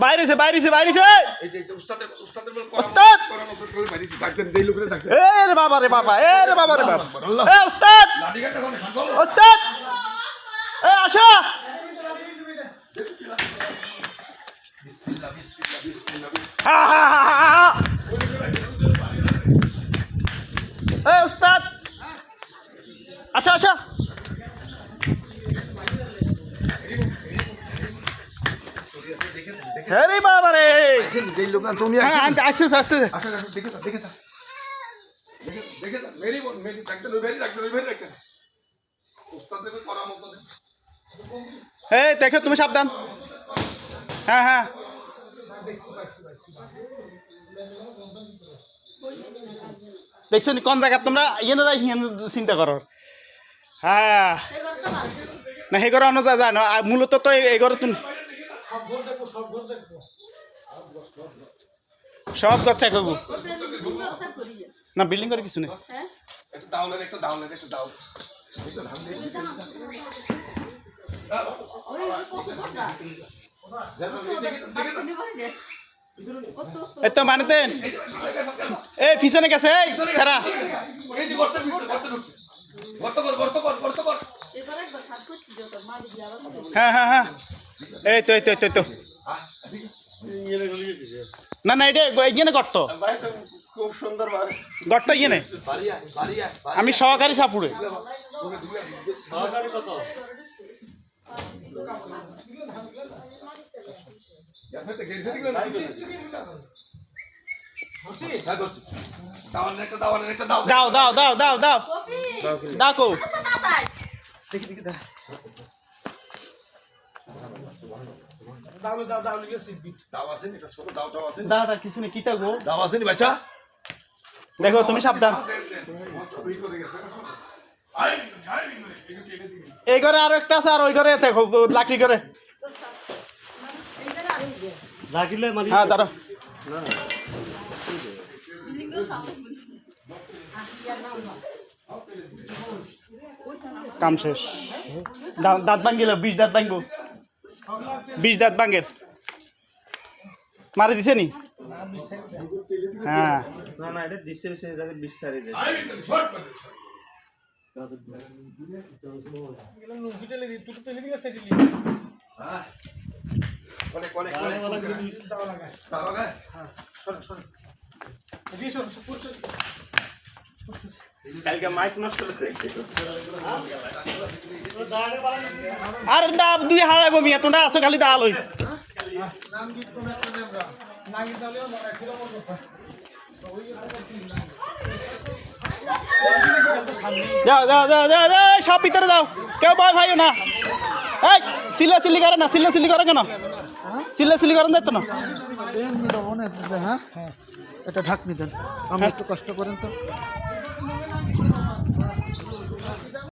বাইরেছে বাইরেছে বাইরেছে উস্তাদ এ রে বাবা রে বাবা এ রে বাবা রে বাবা এ উস্তাদ উস্তাদ এ আসো এ উস্তাদ আসো আসো আরে বাবা রে তুমি আসছে আসছে এই দেখো তুমি সাবধান হ্যাঁ হ্যাঁ দেখছো কোন জায়গা তোমরা চিন্তা করো হ্যাঁ না সেই ঘরে অন্য যায় না মূলত তো এই ঘরে তুমি সব ঘর চেক করবো না বিল্ডিং করে কিছু নেই এই তো মানতেন এই পিছনে গেছে এই সারা হ্যাঁ হ্যাঁ হ্যাঁ এই তো এই তো এই তো না না এটা ইয়ে গর্ত খুব সুন্দর গর্ত ইয়ে আমি সহকারী সাপুড়ে দাও দাও দাও দাও দাও ডাকো কিছু নেই কি থাকবো দেখো তুমি সাবধান এই ঘরে আরো একটা আছে আর ওই ঘরে দেখো লাকড়ি ঘরে হ্যাঁ দাঁড়া কাম শেষ দাঁত ভাঙ্গিল 20 দাঁত ভাঙ্গো 20 দাঁত ভাঙ্গের মারি দিছে নি হ্যাঁ না না এটা দিছে যাতে 20 সারি দেয় কালকে মাইক নষ্ট হয়েছে আর দাব দুই হারাইব মিয়া তোমরা আসো খালি দা লই যাও যাও যাও যাও সব ভিতরে যাও কেউ ভয় ভাইও না এই সিল্লা সিল্লি করে না সিল্লা সিল্লি করে কেন সিল্লা সিল্লি করেন দেখতো না হ্যাঁ এটা ঢাকনি দেন আমি একটু কষ্ট করেন তো